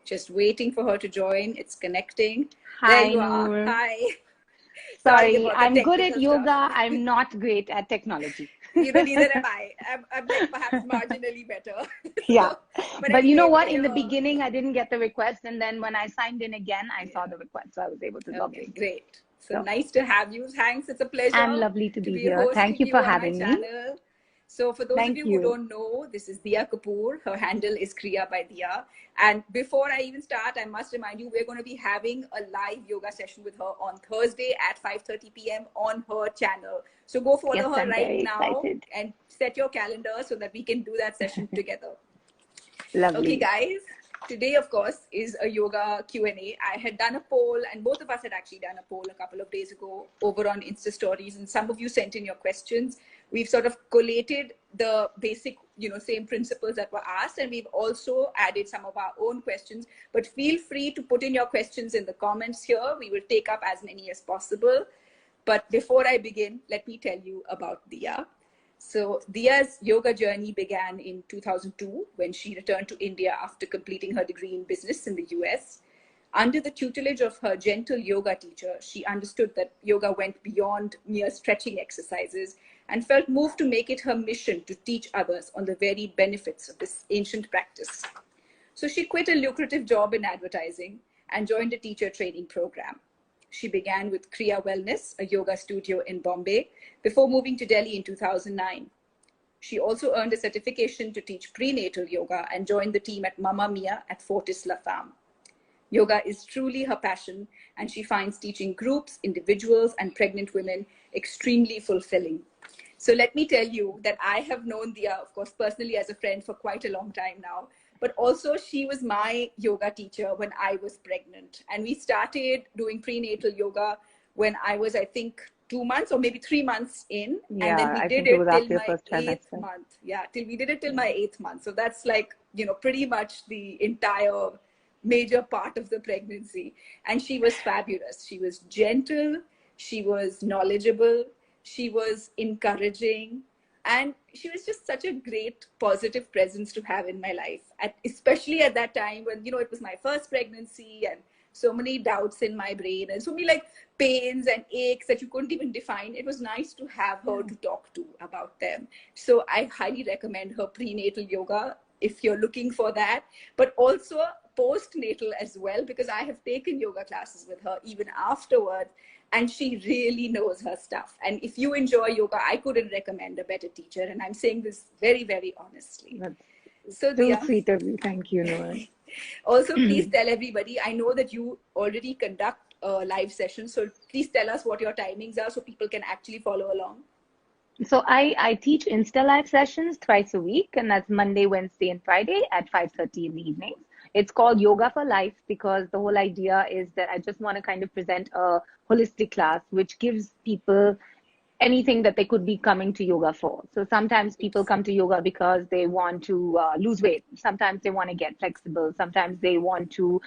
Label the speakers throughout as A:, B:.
A: Just waiting for her to join. It's connecting. There
B: Hi,
A: you are.
B: Noor.
A: Hi. Sorry
B: Sorry,
A: about the
B: I'm good at
A: technical stuff.
B: yoga. I'm not great at technology.
A: Neither am I. I'm like perhaps marginally better.
B: Yeah.
A: So, but
B: But you know
A: anyway,
B: what?
A: we're
B: In the
A: here.
B: beginning, I didn't get the request. And then when I signed in again, I saw
A: Yeah.
B: the request. So I was able to log
A: Okay,
B: in.
A: great. So
B: So,
A: nice to have you. Thanks. It's a
B: and
A: pleasure
B: lovely to
A: to
B: be
A: be
B: here. Thank
A: hosting
B: you
A: you
B: for
A: on my
B: having me.
A: channel. So for those of
B: Thank
A: you who
B: you.
A: don't know, this is Diya Kapoor. Her handle is Kriya by Diya. And before I even start, I must remind you, we're going to be having a live yoga session with her on Thursday at 5:30 p.m. on her channel. So go
B: Yes,
A: follow her
B: I'm
A: right
B: very
A: now
B: excited.
A: and set your calendar so that we can do that session together. Okay,
B: Lovely.
A: guys, today, of course, is a yoga Q&A. I had done a poll, and both of us had actually done a poll a couple of days ago over on Insta Stories, and some of you sent in your questions. We've sort of collated the basic, same principles that were asked, and we've also added some of our own questions. But feel free to put in your questions in the comments here. We will take up as many as possible. But before I begin, let me tell you about Diya. So Diya's yoga journey began in 2002 when she returned to India after completing her degree in business in the US. Under the tutelage of her gentle yoga teacher, she understood that yoga went beyond mere stretching exercises and felt moved to make it her mission to teach others on the very benefits of this ancient practice. So she quit a lucrative job in advertising and joined a teacher training program. She began with Kriya Wellness, a yoga studio in Bombay, before moving to Delhi in 2009. She also earned a certification to teach prenatal yoga and joined the team at Mamma Mia at Fortis La Femme. Yoga is truly her passion, and she finds teaching groups, individuals, and pregnant women extremely fulfilling. So let me tell you that I have known Diya, of course, personally as a friend for quite a long time now, but also she was my yoga teacher when I was pregnant. And we started doing prenatal yoga when I was, I think, 2 months or maybe 3 months in. And then
B: Yeah,
A: we
B: I
A: did
B: think it was
A: it till
B: after your
A: my
B: first
A: eighth
B: trimester.
A: month. Yeah, we did it till my
B: Yeah.
A: 8th month. So that's like, pretty much the entire major part of the pregnancy. And she was fabulous. She was gentle, she was knowledgeable, she was encouraging, and she was just such a great positive presence to have in my life, especially at that time when it was my first pregnancy and so many doubts in my brain and so many like pains and aches that you couldn't even define. It was nice to have her to talk to about them. So I highly recommend her prenatal yoga if you're looking for that, but also postnatal as well, because I have taken yoga classes with her even afterwards, and she really knows her stuff. And if you enjoy yoga, I couldn't recommend a better teacher, and I'm saying this very, very honestly.
B: That's
A: So
B: too
A: Diya,
B: sweet of you. Thank you, Noor.
A: also please tell everybody, I know that you already conduct live sessions, so please tell us what your timings are so people can actually follow along.
B: So I teach Insta Live sessions twice a week, and that's Monday, Wednesday, and Friday at 5:30 in the evening. It's called Yoga for Life because the whole idea is that I just want to kind of present a holistic class which gives people anything that they could be coming to yoga for. So sometimes people come to yoga because they want to lose weight. Sometimes they want to get flexible. Sometimes they want to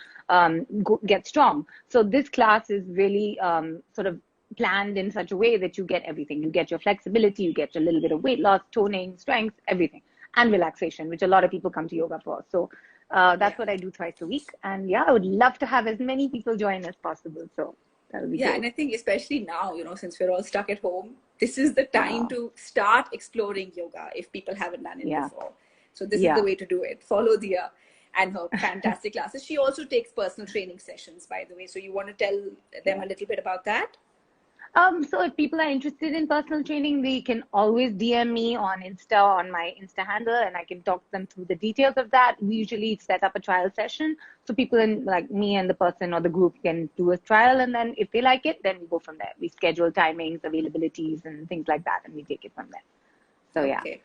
B: get strong. So this class is really sort of planned in such a way that you get everything. You get your flexibility, you get a little bit of weight loss, toning, strength, everything, and relaxation, which a lot of people come to yoga for. So
A: Yeah.
B: that's what I do twice a week. And yeah, I would love to have as many people join as possible. So that would be
A: Yeah,
B: great.
A: and I think especially now, since we're all stuck at home, this is the time
B: Yeah.
A: to start exploring yoga if people haven't done it
B: Yeah.
A: before. So this is the
B: Yeah.
A: way to do it. Follow Dia and her fantastic classes. She also takes personal training sessions, by the way. So you want to tell them
B: Yeah.
A: a little bit about that?
B: So if people are interested in personal training, they can always DM me on Insta, on my Insta handle, and I can talk them through the details of that. We usually set up a trial session. So people in like me and the person or the group can do a trial. And then if they like it, then we go from there. We schedule timings, availabilities, and things like that. And we take it from there. So yeah.
A: Okay,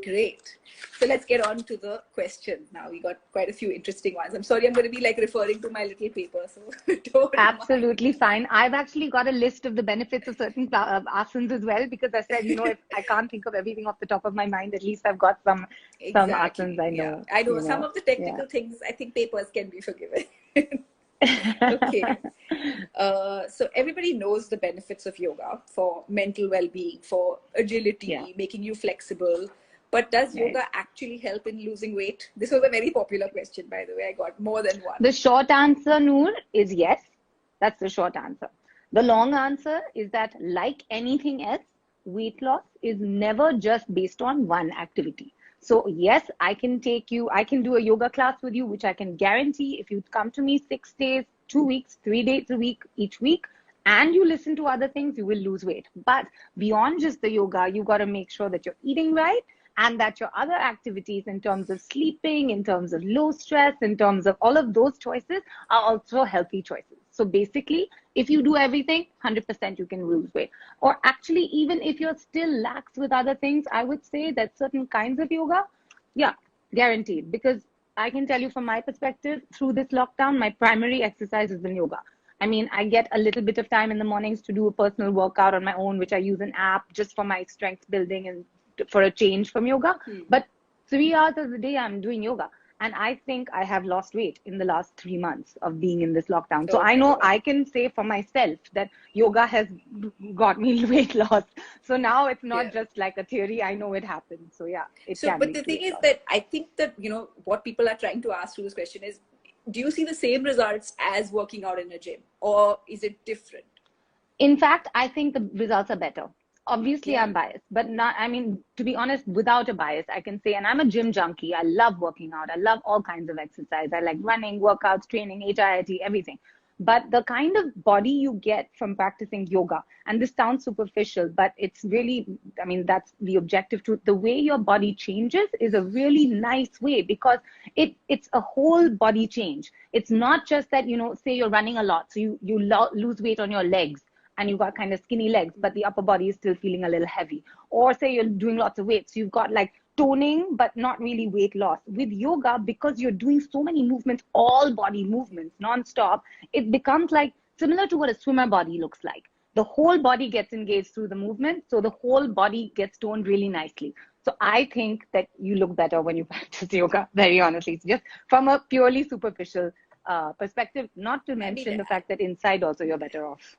A: great. So let's get on to the questions now. We got quite a few interesting ones. I'm sorry, I'm going to be like referring to my little paper, so don't mind.
B: Absolutely fine. I've actually got a list of the benefits of certain asanas as well because I said, if I can't think of everything off the top of my mind, at least I've got some asanas
A: Exactly.
B: I
A: Yeah.
B: know,
A: I know some of the
B: Yeah.
A: technical things, I think papers can be forgiven. Okay. So everybody knows the benefits of yoga for mental well-being, for
B: Yeah.
A: agility, making you flexible. But does
B: Right.
A: yoga actually help in losing weight? This was a very popular question, by the way. I got more than one.
B: The short answer, Noor, is yes. That's the short answer. The long answer is that, like anything else, weight loss is never just based on one activity. So, yes, I can do a yoga class with you, which I can guarantee if you come to me 6 days, 2 weeks, 3 days a week, each week, and you listen to other things, you will lose weight. But beyond just the yoga, you got to make sure that you're eating right and that your other activities in terms of sleeping, in terms of low stress, in terms of all of those choices are also healthy choices. So basically, if you do everything, 100% you can lose weight. Or actually, even if you're still lax with other things, I would say that certain kinds of yoga, yeah, guaranteed. Because I can tell you from my perspective, through this lockdown, my primary exercise has been yoga. I mean, I get a little bit of time in the mornings to do a personal workout on my own, which I use an app just for my strength building and for a change from yoga. But 3 hours of the day, I'm doing yoga. And I think I have lost weight in the last 3 months of being in this lockdown. So
A: Oh
B: I
A: my
B: know
A: God.
B: I can say for myself that yoga has got me weight loss. So now it's not
A: Yeah.
B: just like a theory. I know it happens. So yeah, it
A: So,
B: can
A: but
B: lead
A: the
B: to
A: thing
B: weight
A: is
B: loss.
A: that I think that, what people are trying to ask through this question is, do you see the same results as working out in a gym, or is it different?
B: In fact, I think the results are better. Obviously,
A: Yeah.
B: I'm biased, but not, I mean, to be honest, without a bias, I can say, and I'm a gym junkie. I love working out. I love all kinds of exercise. I like running, workouts, training, HIIT, everything. But the kind of body you get from practicing yoga, and this sounds superficial, but it's really, I mean, that's the objective truth. The way your body changes is a really nice way because it's a whole body change. It's not just that, say you're running a lot, so you lose weight on your legs and you've got kind of skinny legs, but the upper body is still feeling a little heavy. Or say you're doing lots of weights, so you've got like toning, but not really weight loss. With yoga, because you're doing so many movements, all body movements, non-stop, it becomes like similar to what a swimmer body looks like. The whole body gets engaged through the movement, so the whole body gets toned really nicely. So I think that you look better when you practice yoga, very honestly. It's just from a purely superficial perspective, not to
A: I mean,
B: mention the fact that inside also you're better off.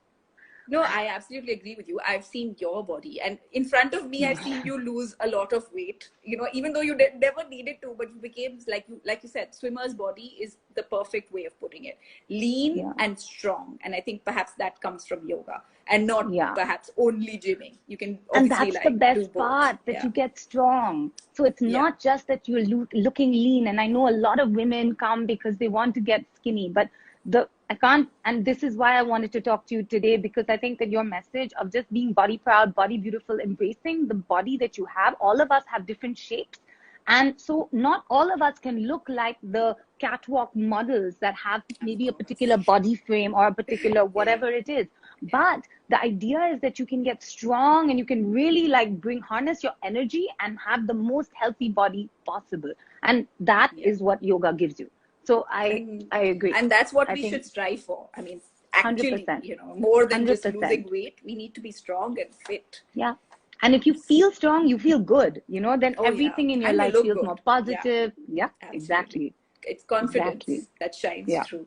A: no, I absolutely agree with you. I've seen your body, and in front of me, I've seen you lose a lot of weight. Even though you never needed to, but you became like you said, swimmer's body is the perfect way of putting it. Lean
B: Yeah.
A: and strong, and I think perhaps that comes from yoga, and not
B: Yeah.
A: perhaps only gymming. You can
B: And
A: obviously
B: that's the
A: like do
B: best
A: both.
B: part, that
A: Yeah,
B: you get strong. So it's
A: yeah,
B: not just that you're looking lean. And I know a lot of women come because they want to get skinny, but I can't, and this is why I wanted to talk to you today, because I think that your message of just being body proud, body beautiful, embracing the body that you have, all of us have different shapes. And so not all of us can look like the catwalk models that have
A: of
B: maybe a
A: course.
B: particular body frame or a particular
A: Yeah,
B: whatever it is. But the idea is that you can get strong and you can really like harness your energy and have the most healthy body possible. And that
A: yeah.
B: is what yoga gives you. So
A: and
B: I agree.
A: and that's what
B: I
A: we
B: think
A: should strive for. I mean, actually,
B: 100%.
A: more than just losing
B: 100%.
A: weight, we need to be strong and fit.
B: Yeah. And if you feel strong, you feel good, then
A: Oh yeah,
B: everything in your
A: and you
B: life
A: look
B: feels more
A: good. Yeah,
B: positive. Yeah,
A: absolutely.
B: exactly.
A: It's
B: Exactly.
A: confidence that shines
B: Yeah.
A: through.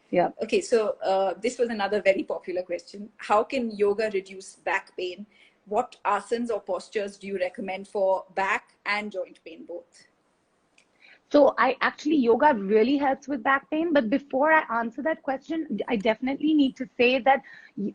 B: Yeah.
A: Okay, so this was another very popular question. How can yoga reduce back pain? What asanas or postures do you recommend for back and joint pain both?
B: So yoga really helps with back pain. But before I answer that question, I definitely need to say that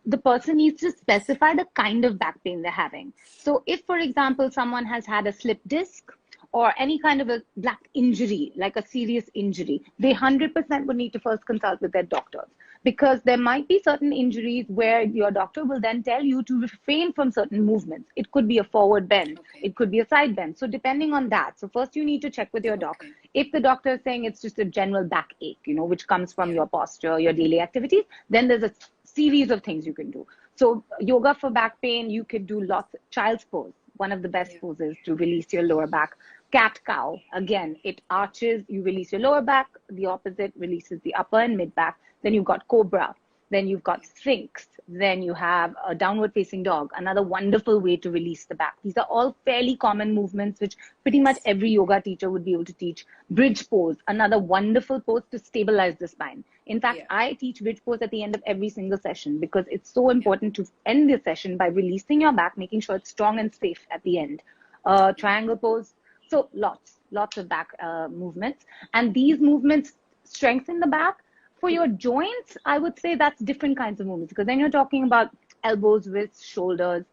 B: the person needs to specify the kind of back pain they're having. So if, for example, someone has had a slip disc or any kind of a back injury, like a serious injury, they 100% would need to first consult with their doctors, because there might be certain injuries where your doctor will then tell you to refrain from certain movements. It could be a forward bend,
A: Okay.
B: it could be a side bend. So depending on that, so first you need to check with your doc.
A: Okay.
B: If the doctor is saying it's just a general backache, which comes from
A: Yeah.
B: your posture, your daily activities, then there's a series of things you can do. So yoga for back pain, you could do lots. Child's pose, one of the best
A: Yeah.
B: poses to release your lower back. Cat cow, again, it arches, you release your lower back, the opposite releases the upper and mid back. Then you've got cobra, then you've got sphinx, then you have a downward facing dog, another wonderful way to release the back. These are all fairly common movements which pretty much
A: Yes.
B: every yoga teacher would be able to teach. Bridge pose, another wonderful pose to stabilize the spine. In fact,
A: Yeah.
B: I teach bridge pose at the end of every single session because it's so
A: Yeah.
B: important to end the session by releasing your back, making sure it's strong and safe at the end. triangle pose. So lots of back movements. And these movements strengthen the back. For your joints, I would say that's different kinds of movements, because then you're talking about elbows, wrists, shoulders.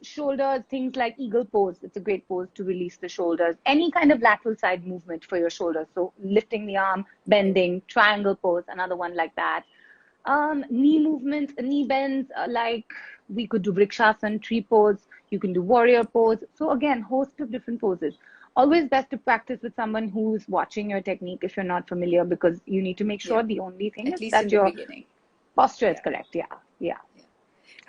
B: Shoulders, things like eagle pose. It's a great pose to release the shoulders. Any kind of lateral side movement for your shoulders. So lifting the arm, bending, triangle pose, another one like that. Knee movements, knee bends, like we could do vrikshasana, tree pose. You can do warrior pose. So again, host of different poses. Always best to practice with someone who's watching your technique if you're not familiar, because you need to make sure the only thing
A: At
B: is
A: least
B: that
A: in the
B: your
A: beginning.
B: posture is correct. Yeah.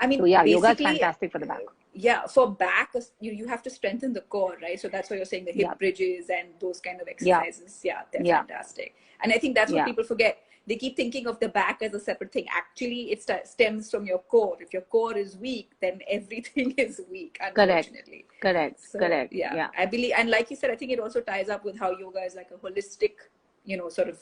A: I mean,
B: So yeah, yoga is
A: basically,
B: fantastic for the back.
A: Yeah, for back, you have to strengthen the core, right? So that's why you're saying the hip bridges and those kind of exercises. Yeah, they're fantastic. And I think that's what people forget. They keep thinking of the back as a separate thing. Actually, it stems from your core. If your core is weak, then everything is weak, unfortunately.
B: Correct.
A: Yeah, I believe, and like you said, I think it also ties up with how yoga is like a holistic, sort of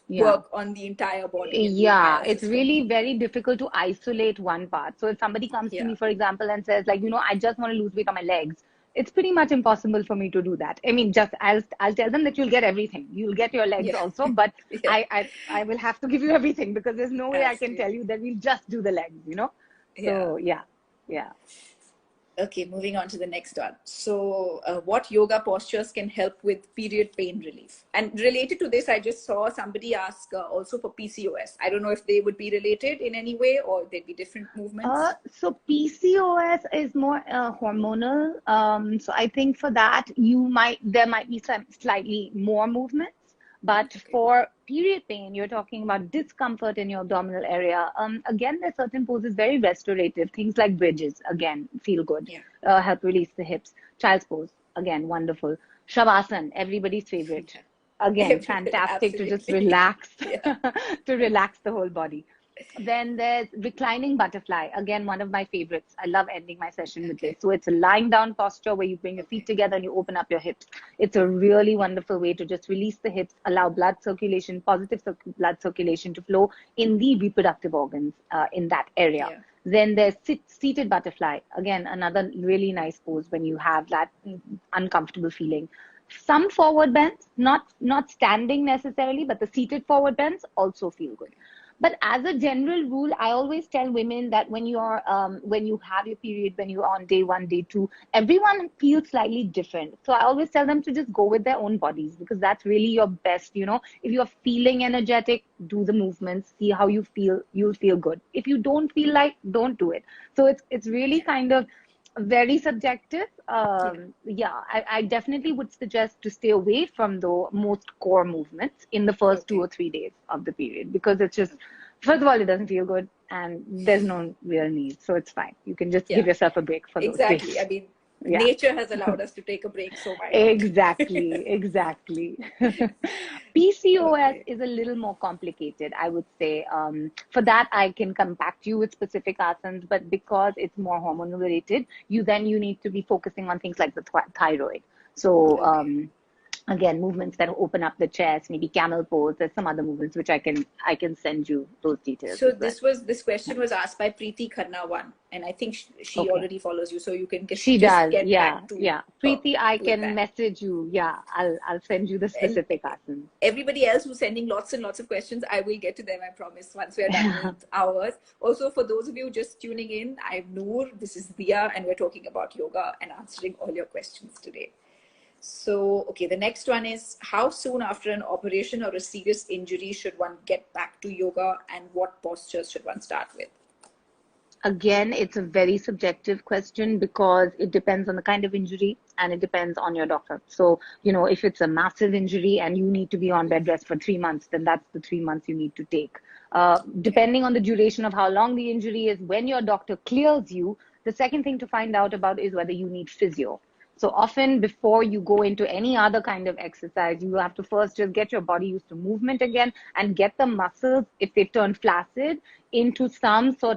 A: work on the entire body.
B: Yeah, it's really very difficult to isolate one part. So if somebody comes to me, for example, and says like, I just want to lose weight on my legs, it's pretty much impossible for me to do that. I mean, just I'll tell them that you'll get everything. You'll get your legs also, but I will have to give you everything, because there's no way I can tell you that we'll just do the legs, So yeah.
A: Okay, moving on to the next one. So what yoga postures can help with period pain relief? And related to this, I just saw somebody ask also for PCOS. I don't know if they would be related in any way, or they'd be different movements.
B: So PCOS is more hormonal. So I think for that, there might be some slightly more movements. But for period pain, you're talking about discomfort in your abdominal area. Again, there's certain poses very restorative. Things like bridges, again, feel good. Help release the hips. Child's pose, again, wonderful. Shavasana, everybody's favorite. Again, fantastic to just relax, to relax the whole body. Then there's reclining butterfly. Again, one of my favorites. I love ending my session with this. So it's a lying down posture where you bring your feet together and you open up your hips. It's a really wonderful way to just release the hips, allow blood circulation, positive blood circulation to flow in the reproductive organs in that area. Then there's seated butterfly. Again, another really nice pose when you have that uncomfortable feeling. Some forward bends, not standing necessarily, but the seated forward bends also feel good. But as a general rule, I always tell women that when you have your period, when you're on day 1, day 2, everyone feels slightly different. So I always tell them to just go with their own bodies, because that's really your best. If you're feeling energetic, do the movements, see how you feel, you'll feel good. If you don't feel like, don't do it. So it's really kind of very subjective. I definitely would suggest to stay away from the most core movements in the first 2 or 3 days of the period, because it's just, first of all, it doesn't feel good and there's no real need. So it's fine. You can just give yourself a break for those days.
A: I mean, nature has allowed us to take a break, so why not?
B: Exactly. PCOS is a little more complicated, I would say. For that, I can come back to you with specific asanas, but because it's more hormonal related, you need to be focusing on things like the thyroid. So again, movements that open up the chest, maybe camel pose. There's some other movements which I can send you those details.
A: So this question was asked by Preeti Khanna one, and I think she already follows you, so you can get back to
B: Preeti, I can message you. I'll send you the specific asana.
A: Everybody else who's sending lots and lots of questions, I will get to them, I promise, once we're done with ours. Also, for those of you just tuning in, I'm Noor, this is Dia, and we're talking about yoga and answering all your questions today. So, okay, the next one is, how soon after an operation or a serious injury should one get back to yoga, and what postures should one start with?
B: Again, it's a very subjective question, because it depends on the kind of injury and it depends on your doctor. So, if it's a massive injury and you need to be on bed rest for 3 months, then that's the 3 months you need to take. Depending on the duration of how long the injury is, when your doctor clears you, the second thing to find out about is whether you need physio. So often before you go into any other kind of exercise, you have to first just get your body used to movement again and get the muscles, if they've turned flaccid, into some sort